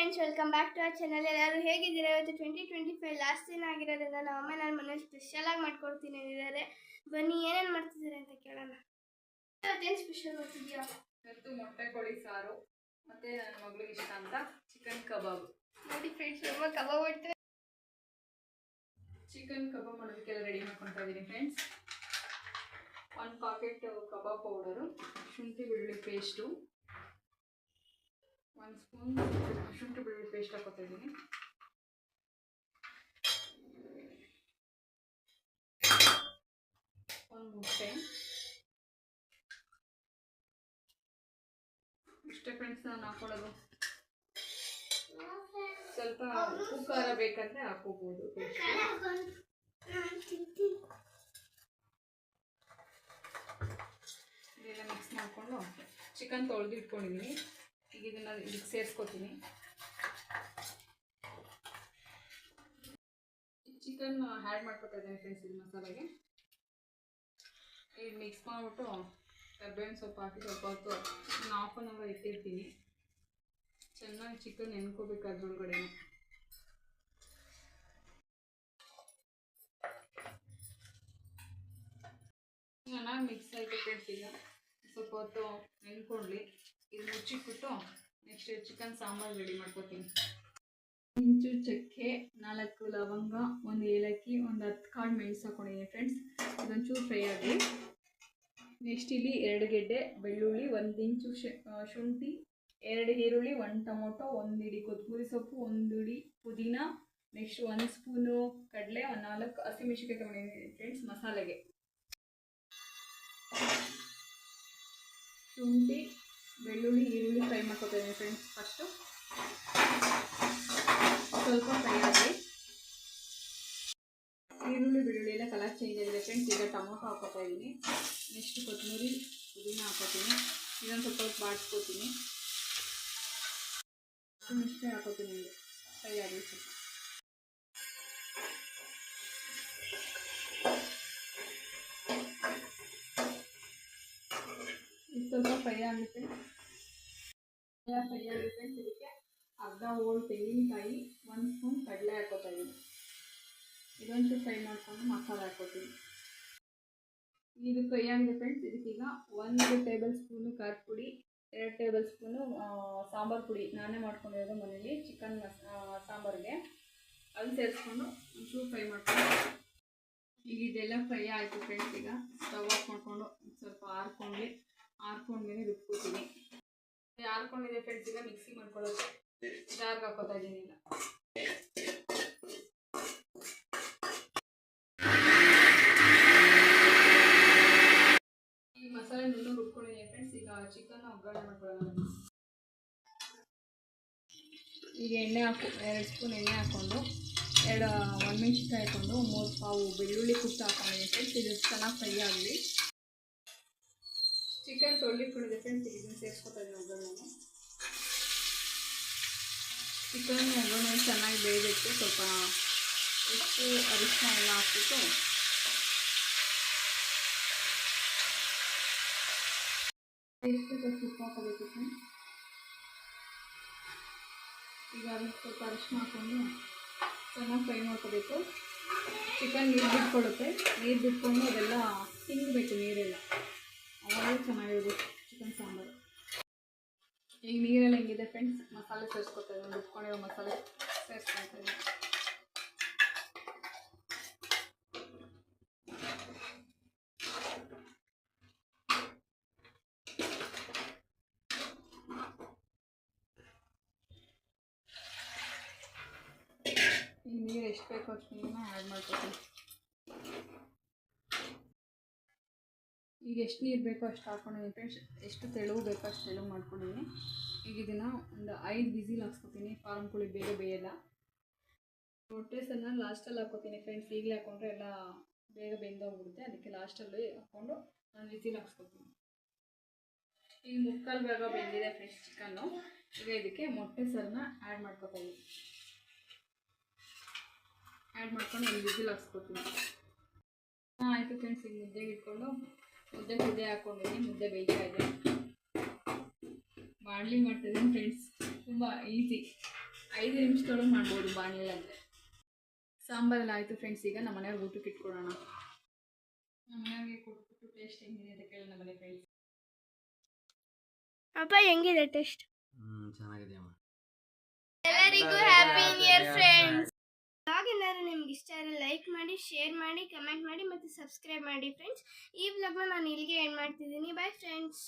Friends, welcome back to our channel. ಎಲ್ಲರೂ ಹೇಗಿದ್ದೀರಾ? ಇವತ್ತು 2025 ಲಾಸ್ಟ್ ದಿನ ಆಗಿರೋದ್ರಿಂದ ನಮ್ಮ ಅಮ್ಮ ನಾನು ಮನೇಲಿ ಸ್ಪೆಷಲ್ ಆಗಿ ಮಾಡ್ಕೊಡ್ತೀನಿ ಅಂದಿದ್ದಾರೆ. ಬನ್ನಿ ಏನೇನು ಮಾಡ್ತಿದ್ದಾರೆ ಅಂತ ಕೇಳೋಣ. ಇವತ್ತೇನು ಸ್ಪೆಷಲ್ ಮಾಡ್ತಿದ್ಯಾ? ಇವತ್ತು ಮೊಟ್ಟೆ ಕೋಳಿ ಸಾರು ಮತ್ತೆ ನನ್ನ ಮಗಳಿಗೆ ಇಷ್ಟ ಅಂತ ಚಿಕನ್ ಕಬಾಬ್. ನೋಡಿ ಫ್ರೆಂಡ್ಸ್, ನಮ್ಮ ಕಬಾಬ್ ಮಾಡ್ತಾರೆ. ಚಿಕನ್ ಕಬಾಬ್ ಮಾಡೋದಕ್ಕೆಲ್ಲ ರೆಡಿ ಮಾಡ್ಕೊತಾ ಇದ್ದೀನಿ ಫ್ರೆಂಡ್ಸ್. 1 ಪಾಕೆಟ್ ಕಬಾಬ್ ಪೌಡರು, ಶುಂಠಿ ಬೆಳ್ಳುಳ್ಳಿ ಪೇಸ್ಟು, 1 ಸ್ಪೂನ್ ಶುಂಠಿ ಬೆಳ್ಳುಳ್ಳಿ ಪೇಸ್ಟ್ ಹಾಕೋತಾ ಇದ್ದೀನಿ. ಒಂದು ಮೊಟ್ಟೆ ಇಷ್ಟೇ ಫ್ರೆಂಡ್ಸ್ ನಾನು ಹಾಕೊಳ್ಳೋದು. ಸ್ವಲ್ಪ ಉಪ್ಪು ಖಾರ ಬೇಕಂದ್ರೆ ಹಾಕೋಬಹುದು. ಇದೆಲ್ಲ ಮಿಕ್ಸ್ ಮಾಡಿಕೊಂಡು ಚಿಕನ್ ತೊಳೆದು ಇಟ್ಕೊಂಡಿದ್ದೀನಿ. ಈಗ ಇದನ್ನು ಇದಕ್ಕೆ ಸೇರಿಸ್ಕೊತೀನಿ. ಚಿಕನ್ ಆ್ಯಡ್ ಮಾಡ್ಕೊತಾ ಇದ್ದೀನಿ ಫ್ರೆಂಡ್ಸ್. ಇದು ಮಸಾಲೆಗೆ ಈಗ ಮಿಕ್ಸ್ ಮಾಡಿಬಿಟ್ಟು ಕರ್ಬೇವಿನ ಸೊಪ್ಪು ಹಾಕಿ ಸ್ವಲ್ಪ ಹೊತ್ತು ನಾನು 1/2 ಅವರ್ ಇಟ್ಟಿರ್ತೀನಿ. ಚೆನ್ನಾಗಿ ಚಿಕನ್ ನೆನ್ಕೋಬೇಕು ಅದ್ರೊಳಗಡೆ. ಚೆನ್ನಾಗಿ ಮಿಕ್ಸ್ ಆಯಿತು ಫ್ರೆಂಡ್ಸ್. ಈಗ ಸ್ವಲ್ಪ ಹೊತ್ತು ನೆನ್ಕೊಳ್ಳಿ. ಇದು ಮುಚ್ಚಿಟ್ಬಿಟ್ಟು ನೆಕ್ಸ್ಟ್ ಚಿಕನ್ ಸಾಂಬಾರು ರೆಡಿ ಮಾಡ್ಕೊತೀನಿ. ಇಂಚು ಚಕ್ಕೆ, 4 ಲವಂಗ, 1 ಏಲಕ್ಕಿ, 10 ಕಾಳು ಮೆಣಸು ಹಾಕೊಂಡಿದ್ದೀನಿ ಫ್ರೆಂಡ್ಸ್. ಇದೊಂಚೂರು ಫ್ರೈ ಆಗಲಿ. ನೆಕ್ಸ್ಟ್ ಇಲ್ಲಿ 2 ಗೆಡ್ಡೆ ಬೆಳ್ಳುಳ್ಳಿ, 1 ಇಂಚು ಶುಂಠಿ, 2 ಈರುಳ್ಳಿ, 1 ಟೊಮೊಟೊ, 1 ಹಿಡಿ ಕೊತ್ತಂಬರಿ ಸೊಪ್ಪು, 1 ಹಿಡಿ ಪುದೀನ, ನೆಕ್ಸ್ಟ್ 1 ಸ್ಪೂನು ಕಡಲೆ, 4 ಹಸಿಮೆಣಸಿನಕಾಯಿ ತಗೊಂಡಿದ್ದೀನಿ ಫ್ರೆಂಡ್ಸ್. ಮಸಾಲೆಗೆ ಶುಂಠಿ ಬೆಳ್ಳುಳ್ಳಿ ಈರುಳ್ಳಿ ಫ್ರೈ ಮಾಡ್ಕೊತಾ ಇದ್ದೀನಿ ಫ್ರೆಂಡ್ಸ್. ಫಸ್ಟು ಸ್ವಲ್ಪ ಫ್ರೈ ಆಗಲಿ. ಈರುಳ್ಳಿ ಬೆಳ್ಳುಳ್ಳಿ ಎಲ್ಲ ಕಲರ್ ಚೇಂಜ್ ಆಗಿದೆ ಫ್ರೆಂಡ್ಸ್. ಈಗ ಟೊಮೊಟೊ ಹಾಕೋತಾ ಇದ್ದೀನಿ. ನೆಕ್ಸ್ಟ್ ಕೊತ್ತಂಬರಿ ಪುದೀನ ಹಾಕೋತೀನಿ. ಇದೊಂದು ಸ್ವಲ್ಪ ಹೊತ್ತು ಬಾಡಿಸ್ಕೋತೀನಿ. ಇಷ್ಟೇ ಹಾಕೋತೀನಿ. ಫ್ರೈ ಆಗಲಿ ಸ್ವಲ್ಪ. ಇದು ಸ್ವಲ್ಪ ಫ್ರೈ ಆಗುತ್ತೆ. ಇದಕ್ಕೆ ಅರ್ಧ ಹೋಳು ತೆಂಗಿನಕಾಯಿ, 1 ಸ್ಪೂನ್ ಕಡಲೆ ಹಾಕೋತಾ ಇದ್ದೀನಿ. ಇದೊಂಚೂರು ಫ್ರೈ ಮಾಡಿಕೊಂಡು ಮಸಾಲೆ ಹಾಕೋತೀನಿ. ಇದು ಫ್ರೈ ಆಗಿದೆ ಫ್ರೆಂಡ್ಸ್. ಇದಕ್ಕೀಗ 1 ಟೇಬಲ್ ಸ್ಪೂನು ಖಾರದ ಪುಡಿ, 2 ಟೇಬಲ್ ಸ್ಪೂನು ಸಾಂಬಾರು ಪುಡಿ ನಾನೇ ಮಾಡ್ಕೊಂಡಿರೋದು ಮನೇಲಿ ಚಿಕನ್ ಸಾಂಬಾರಿಗೆ, ಅದನ್ನು ಸೇರಿಸ್ಕೊಂಡು ಒಂಚೂರು ಫ್ರೈ ಮಾಡ್ಕೊಂಡು. ಈಗ ಇದೆಲ್ಲ ಫ್ರೈ ಆಯಿತು ಫ್ರೆಂಡ್ಸ್. ಈಗ ಸ್ಟವ್ ಆಫ್ ಮಾಡಿಕೊಂಡು ಸ್ವಲ್ಪ ಆರ್ಕೊಂಡ್ಮೇಲೆ ರುಬ್ಕೋತೀನಿ. ಆರ್ಕೊಂಡಿದೆ ಫ್ರೆಂಡ್ಸ್. ಈಗ ಮಿಕ್ಸಿ ಮಾಡ್ಕೊಳ್ಳೋದು ಜಾರ್ಗೆ ಹಾಕೋತಾ ಇದ್ದೀನಿ. ಇಲ್ಲ ಈ ಮಸಾಲೆ ನುಣ್ಣು ರುಬ್ಕೊಂಡಿದ್ದೀನಿ ಫ್ರೆಂಡ್ಸ್. ಈಗ ಚಿಕನ್ ಒಗ್ಗರಣೆ ಮಾಡ್ಕೊಳ್ಳೋಣ. ಈಗ ಎಣ್ಣೆ 2 ಸ್ಪೂನ್ ಎಣ್ಣೆ ಹಾಕ್ಕೊಂಡು 1 ಮೆಣಸಿನ್ಕಾಯಿ ಹಾಕ್ಕೊಂಡು 3 ಪಾವು ಬೆಳ್ಳುಳ್ಳಿ ಕುಟ್ಟು ಹಾಕೊಂಡಿದ್ದೀನಿ ಫ್ರೆಂಡ್ಸ್. ಇದು ಚೆನ್ನಾಗಿ ಫ್ರೈ ಆಗಲಿ. ಚಿಕನ್ ತೊಳ್ಳಿಟ್ಕೊಂಡಿದೆ ಫ್ರೆಂಡ್ಸ್. ಇದನ್ನು ಸೇರಿಸ್ಕೊತಾ ಇದ್ದೀನಿ ಒಗ್ಗರಣೆಗೆ. ಚಿಕನ್ ಒಗ್ಗರಣೆ ಚೆನ್ನಾಗಿ ಬೇಯಬೇಕು. ಸ್ವಲ್ಪ ಉಪ್ಪು ಅರಿಶಿನ ಎಲ್ಲ ಹಾಕ್ಬಿಟ್ಟು ಉಪ್ಪು ಹಾಕೋಬೇಕು ಫ್ರೆಂಡ್ಸ್. ಈಗ ಅದಕ್ಕೆ ಸ್ವಲ್ಪ ಅರಿಶಿನ ಹಾಕ್ಕೊಂಡು ಚೆನ್ನಾಗಿ ಫ್ರೈ ಮಾಡ್ಕೋಬೇಕು. ಚಿಕನ್ ನೀರು ಬಿಟ್ಕೊಳ್ಳುತ್ತೆ. ನೀರು ಬಿಟ್ಕೊಂಡು ಅದೆಲ್ಲ ತಿನ್ನಬೇಕು ನೀರೆಲ್ಲ, ಅವಾಗ ಚೆನ್ನಾಗಿರ್ಬೇಕು ಚಿಕನ್ ಸಾಂಬಾರು. ಈಗ ನೀರೆಲ್ಲ ಹೆಂಗಿದೆ ಫ್ರೆಂಡ್ಸ್. ಮಸಾಲೆ ಸೇರಿಸ್ಕೊತಾ ಇದ್ದೀನಿ. ರುಬ್ಕೊಂಡಿರೋ ಮಸಾಲೆ ಸೇರಿಸ್ಕೊತಾ ಇದ್ದೀನಿ. ಈಗ ನೀರು ಎಷ್ಟು ಬೇಕೋ ಅಷ್ಟು ನೀರನ್ನ ಆ್ಯಡ್ ಮಾಡ್ಕೊತೀನಿ. ಈಗ ಎಷ್ಟು ನೀರು ಬೇಕೋ ಅಷ್ಟು ಹಾಕ್ಕೊಂಡಿದ್ದೀನಿ ಫ್ರೆಂಡ್ಸ್. ಎಷ್ಟು ತೆಳು ಬೇಕೋ ಅಷ್ಟು ತೆಳು ಮಾಡ್ಕೊಂಡಿದ್ದೀನಿ. ಈಗ ಇದನ್ನು ಒಂದು 5 ವಿಸಿಲ್ ಹಾಕ್ಸ್ಕೊತೀನಿ. ಫಾರಮ್ ಕೋಳಿ ಬೇಗ ಬೇಯಲ್ಲ. ಮೊಟ್ಟೆ ಸಣ್ಣ ಲಾಸ್ಟಲ್ಲಿ ಹಾಕ್ಕೋತೀನಿ ಫ್ರೆಂಡ್ಸ್. ಈಗಲೇ ಹಾಕ್ಕೊಂಡ್ರೆ ಎಲ್ಲ ಬೇಗ ಬೆಂದೋಗ್ಬಿಡುತ್ತೆ. ಅದಕ್ಕೆ ಲಾಸ್ಟಲ್ಲಿ ಹಾಕ್ಕೊಂಡು ನಾನು ವಿಸಿಲ್ ಹಾಕ್ಸ್ಕೊತೀನಿ. ಈಗ 3/4 ಭಾಗ ಬೆಂದಿದೆ ಫ್ರೆಂಡ್ಸ್ ಚಿಕನ್ನು. ಈಗ ಇದಕ್ಕೆ ಮೊಟ್ಟೆ ಸರನ್ನ ಆ್ಯಡ್ ಮಾಡ್ಕೊತಾ ಇದ್ದೀನಿ. ಆ್ಯಡ್ ಮಾಡ್ಕೊಂಡು ಒಂದು ವಿಸಿಲ್ ಹಾಕ್ಸ್ಕೊತೀನಿ. ಆಯಿತು ಫ್ರೆಂಡ್ಸ್. ಈಗ ಮುದ್ದೆಗೆ ಇಟ್ಕೊಂಡು ಮುದ್ದೆ ಹಾಕ್ಕೊಂಡಿದ್ದೀನಿ. ಮುದ್ದೆ ಬೇಯ್ತಾ ಇದೆ. ಬಾಣಲಿ ಮಾಡ್ತಿದ್ದೀನಿ ಫ್ರೆಂಡ್ಸ್. ತುಂಬ ಈಸಿ. 5 ನಿಮಿಷದೊಳಗೆ ಮಾಡ್ಬೋದು ಬಾಣಲೆಯಲ್ಲಿ. ಸಾಂಬಾರೆಲ್ಲ ಆಯಿತು ಫ್ರೆಂಡ್ಸ್. ಈಗ ನಮ್ಮ ಮನೆಯವ್ರಿಗೆ ಊಟಕ್ಕೆ ಇಟ್ಕೊಳ್ಳೋಣ. ನಮ್ಮ ಮನೆಯವ್ರಿಗೆ ಕೊಟ್ಬಿಟ್ಟು ಟೇಸ್ಟ್ ಹೆಂಗಿದೆ ಅಂತ ಕೇಳೋಣ ಬನ್ನಿ ಫ್ರೆಂಡ್ಸ್. ಅಪ್ಪ ಹೆಂಗಿದೆ ಟೇಸ್ಟ್? ಚೆನ್ನಾಗಿದೆ ಅಮ್ಮ. ಎಲ್ಲರಿಗೂ happy new year friends. Blog ಏನಾದ್ರು ನಿಮ್ಗೆ ಇಷ್ಟ ಆದರೆ ಲೈಕ್ ಮಾಡಿ, ಶೇರ್ ಮಾಡಿ, ಕಮೆಂಟ್ ಮಾಡಿ ಮತ್ತು ಸಬ್ಸ್ಕ್ರೈಬ್ ಮಾಡಿ ಫ್ರೆಂಡ್ಸ್. ಈ ಬ್ಲಾಗ್ನ ನಾನು ಇಲ್ಲಿಗೆ ಎಂಡ್ ಮಾಡ್ತಿದ್ದೀನಿ. By friends.